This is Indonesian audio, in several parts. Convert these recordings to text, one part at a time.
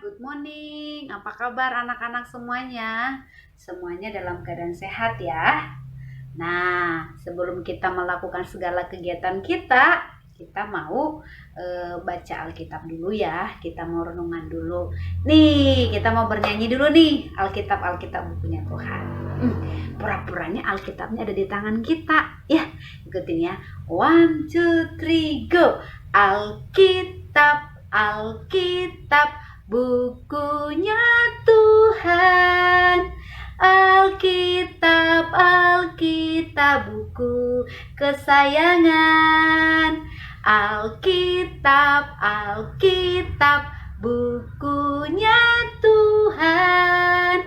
good morning. Apa kabar anak-anak semuanya? Semuanya dalam keadaan sehat ya. Nah, sebelum kita melakukan segala kegiatan kita mau baca Alkitab dulu ya. Kita mau renungan dulu. Nih, kita mau bernyanyi dulu nih. Alkitab bukunya Tuhan. Pura-puranya Alkitabnya ada di tangan kita. Ya, ikutin ya. 1, 2, 3, go. Alkitab, bukunya Tuhan. Alkitab, buku kesayangan. Alkitab, bukunya Tuhan.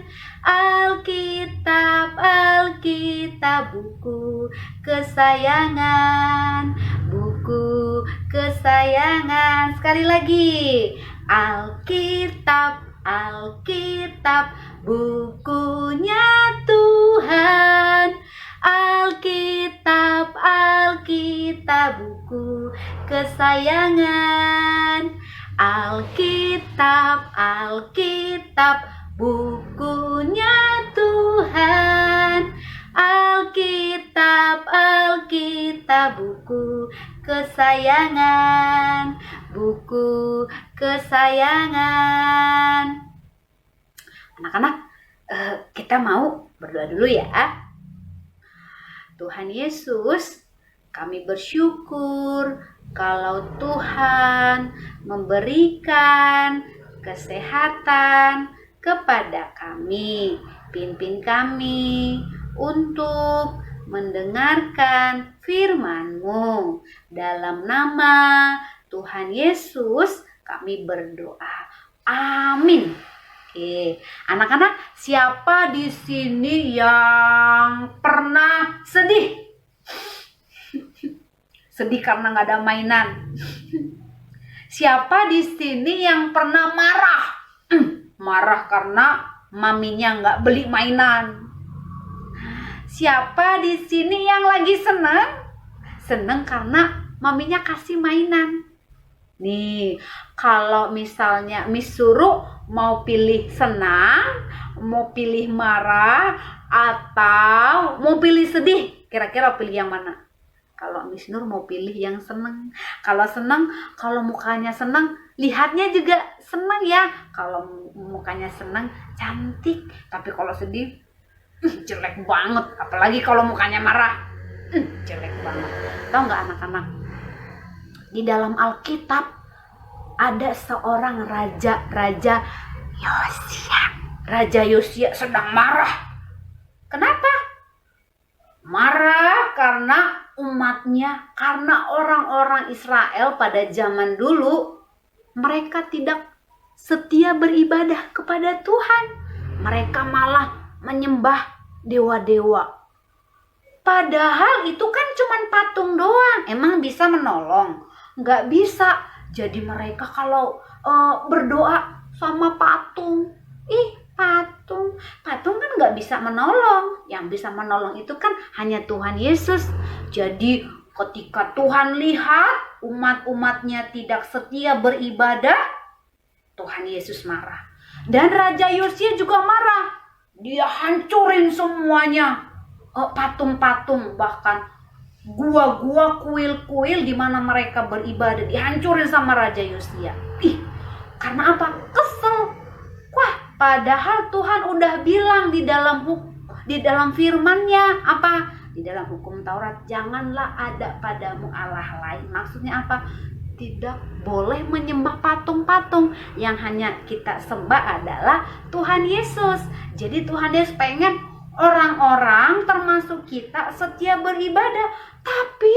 Alkitab, buku kesayangan. Buku kesayangan. Sekali lagi. Alkitab, bukunya Tuhan. Alkitab, buku kesayangan. Alkitab, bukunya Tuhan. Alkitab, buku kesayangan. Buku kesayangan. Anak-anak, kita mau berdoa dulu ya. Tuhan Yesus, kami bersyukur kalau Tuhan memberikan kesehatan kepada kami. Pimpin kami untuk mendengarkan firman-Mu. Dalam nama Tuhan Yesus kami berdoa. Amin. Oke, anak-anak, siapa di sini yang pernah sedih? Sedih karena nggak ada mainan. Siapa di sini yang pernah marah? Marah karena maminya nggak beli mainan. Siapa di sini yang lagi senang? Senang karena maminya kasih mainan. Nih, kalau misalnya Miss suruh mau pilih senang, mau pilih marah, atau mau pilih sedih, kira-kira pilih yang mana? Kalau Miss Nur mau pilih yang senang. Kalau senang, kalau mukanya senang, lihatnya juga senang ya. Kalau mukanya senang, cantik. Tapi kalau sedih, jelek banget. Apalagi kalau mukanya marah, jelek banget. Tahu nggak anak-anak? Di dalam Alkitab ada seorang raja Yosia. Raja Yosia sedang marah. Kenapa? Marah karena umatnya, karena orang-orang Israel pada zaman dulu mereka tidak setia beribadah kepada Tuhan. Mereka malah menyembah dewa-dewa. Padahal itu kan cuma patung doang. Emang bisa menolong? Nggak bisa. Jadi mereka kalau berdoa sama patung, patung kan nggak bisa menolong. Yang bisa menolong itu kan hanya Tuhan Yesus. Jadi ketika Tuhan lihat umat-umatnya tidak setia beribadah, Tuhan Yesus marah. Dan Raja Yosia juga marah. Dia hancurin semuanya, patung-patung, bahkan gua-gua, kuil-kuil di mana mereka beribadah dihancurin sama Raja Yosia. Karena apa? Kesel. Wah, padahal Tuhan udah bilang di dalam firman-Nya, apa? Di dalam hukum Taurat, janganlah ada padamu Allah lain. Maksudnya apa? Tidak boleh menyembah patung-patung. Yang hanya kita sembah adalah Tuhan Yesus. Jadi Tuhan Yesus pengen orang-orang termasuk kita setia beribadah. Tapi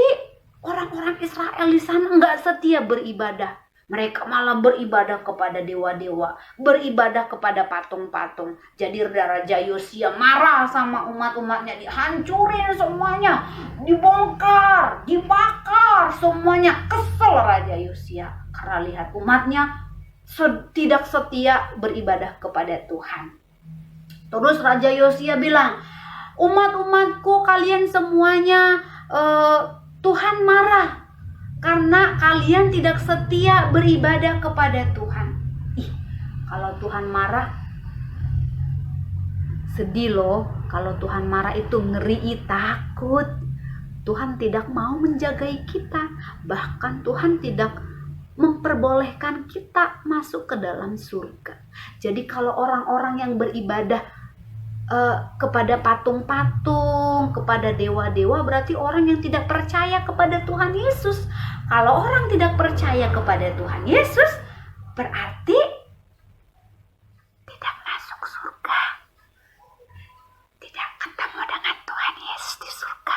orang-orang Israel di sana nggak setia beribadah. Mereka malah beribadah kepada dewa-dewa, beribadah kepada patung-patung. Jadi Raja Yosia marah sama umat-umatnya, dihancurin semuanya, dibongkar, dibakar semuanya. Kesel Raja Yosia karena lihat umatnya tidak setia beribadah kepada Tuhan. Terus Raja Yosia bilang, umat-umatku, kalian semuanya Tuhan marah karena kalian tidak setia beribadah kepada Tuhan. Kalau Tuhan marah, sedih loh. Kalau Tuhan marah itu ngeri, takut. Tuhan tidak mau menjagai kita. Bahkan Tuhan tidak memperbolehkan kita masuk ke dalam surga. Jadi kalau orang-orang yang beribadah kepada patung-patung, kepada dewa-dewa, berarti orang yang tidak percaya kepada Tuhan Yesus. Kalau orang tidak percaya kepada Tuhan Yesus, berarti tidak masuk surga. Tidak ketemu dengan Tuhan Yesus di surga.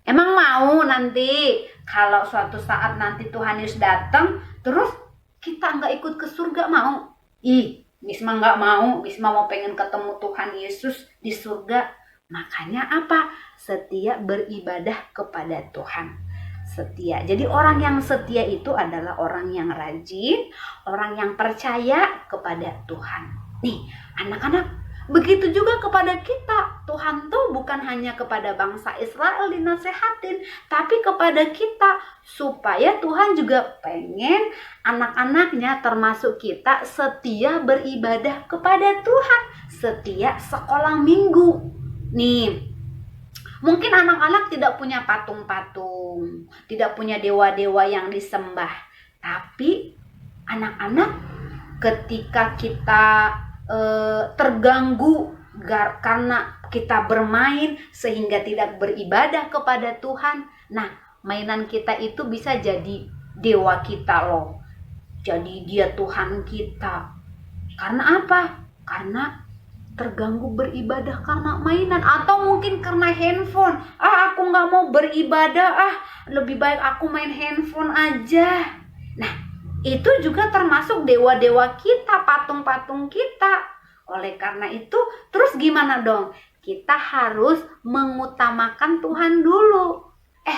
Emang mau nanti kalau suatu saat nanti Tuhan Yesus datang, terus kita nggak ikut ke surga, mau? Bisma nggak mau. Bisma mau pengen ketemu Tuhan Yesus di surga. Makanya apa? Setia beribadah kepada Tuhan. Setia. Jadi orang yang setia itu adalah orang yang rajin, orang yang percaya kepada Tuhan. Nih, anak-anak, begitu juga kepada kita. Tuhan tuh bukan hanya kepada bangsa Israel dinasehatin, tapi kepada kita, supaya Tuhan juga pengen anak-anaknya termasuk kita setia beribadah kepada Tuhan, setia sekolah minggu. Nih, mungkin anak-anak tidak punya patung-patung, tidak punya dewa-dewa yang disembah, tapi anak-anak ketika kita terganggu karena kita bermain sehingga tidak beribadah kepada Tuhan. Nah, mainan kita itu bisa jadi dewa kita loh. Jadi dia Tuhan kita. Karena apa? Karena terganggu beribadah karena mainan, atau mungkin karena handphone. Aku nggak mau beribadah, lebih baik aku main handphone aja. Nah, itu juga termasuk dewa-dewa kita, patung-patung kita. Oleh karena itu, terus gimana dong? Kita harus mengutamakan Tuhan dulu.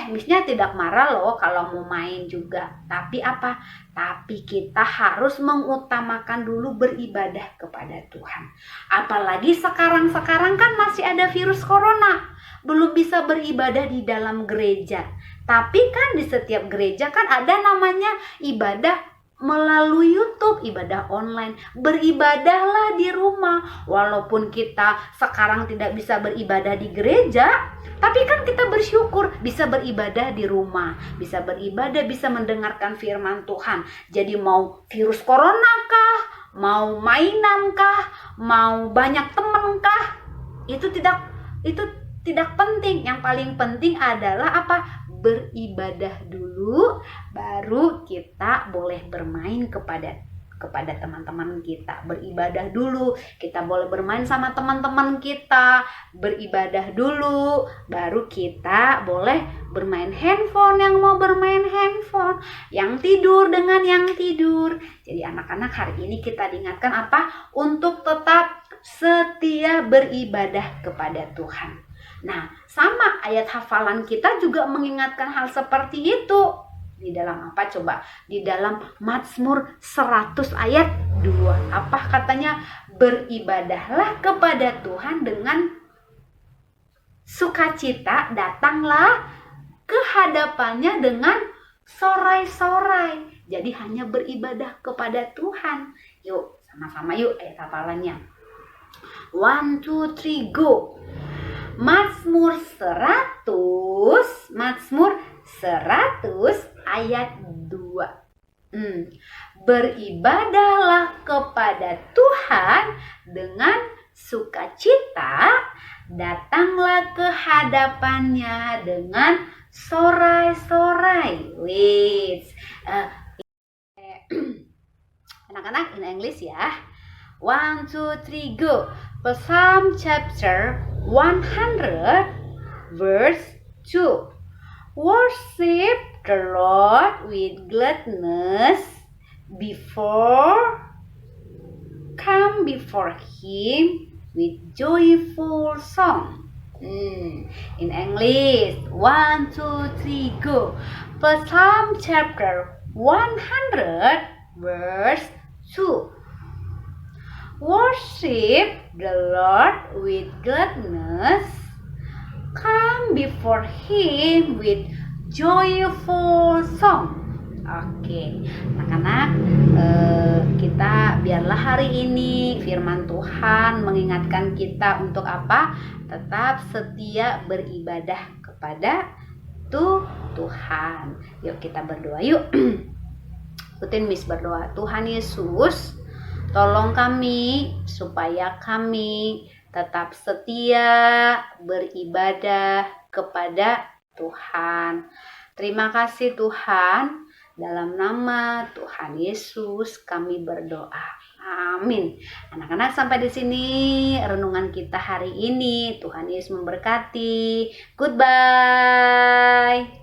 Misnya tidak marah loh kalau mau main juga. Tapi apa? Tapi kita harus mengutamakan dulu beribadah kepada Tuhan. Apalagi sekarang kan masih ada virus corona. Belum bisa beribadah di dalam gereja. Tapi kan di setiap gereja kan ada namanya ibadah melalui YouTube, ibadah online. Beribadahlah di rumah. Walaupun kita sekarang tidak bisa beribadah di gereja, tapi kan kita bersyukur bisa beribadah di rumah, bisa beribadah, bisa mendengarkan firman Tuhan. Jadi mau virus corona kah, mau mainan kah, mau banyak teman kah, itu tidak penting. Yang paling penting adalah apa? Beribadah dulu, baru kita boleh bermain kepada teman-teman kita. Beribadah dulu, kita boleh bermain sama teman-teman kita. Beribadah dulu, baru kita boleh bermain handphone. Yang mau bermain handphone, yang tidur dengan yang tidur. Jadi anak-anak, hari ini kita diingatkan apa? Untuk tetap setia beribadah kepada Tuhan. Nah, sama ayat hafalan kita juga mengingatkan hal seperti itu. Di dalam apa coba? Di dalam Mazmur 100 ayat 2. Apa katanya? Beribadahlah kepada Tuhan dengan sukacita, datanglah ke hadapannya dengan sorai-sorai. Jadi hanya beribadah kepada Tuhan. Yuk, sama-sama yuk ayat hafalannya. 1, 2, 3, go! Mazmur 100 ayat 2. Beribadahlah kepada Tuhan dengan sukacita, datanglah ke hadapannya dengan sorai-sorai. Wait, anak-anak, in English ya. 1, 2, 3, go! Psalm chapter 100 verse 2. Worship the Lord with gladness, come before Him with joyful song. In English, 1, 2, 3, go! Psalm chapter 100 verse 2. Worship the Lord with gladness, come before Him with joyful song. Oke, anak-anak, kita biarlah hari ini firman Tuhan mengingatkan kita untuk apa? Tetap setia beribadah kepada Tuhan. Yuk kita berdoa yuk. Ikutin Miss berdoa. Tuhan Yesus, tolong kami supaya kami tetap setia beribadah kepada Tuhan. Terima kasih Tuhan. Dalam nama Tuhan Yesus kami berdoa. Amin. Anak-anak, sampai di sini renungan kita hari ini. Tuhan Yesus memberkati. Goodbye.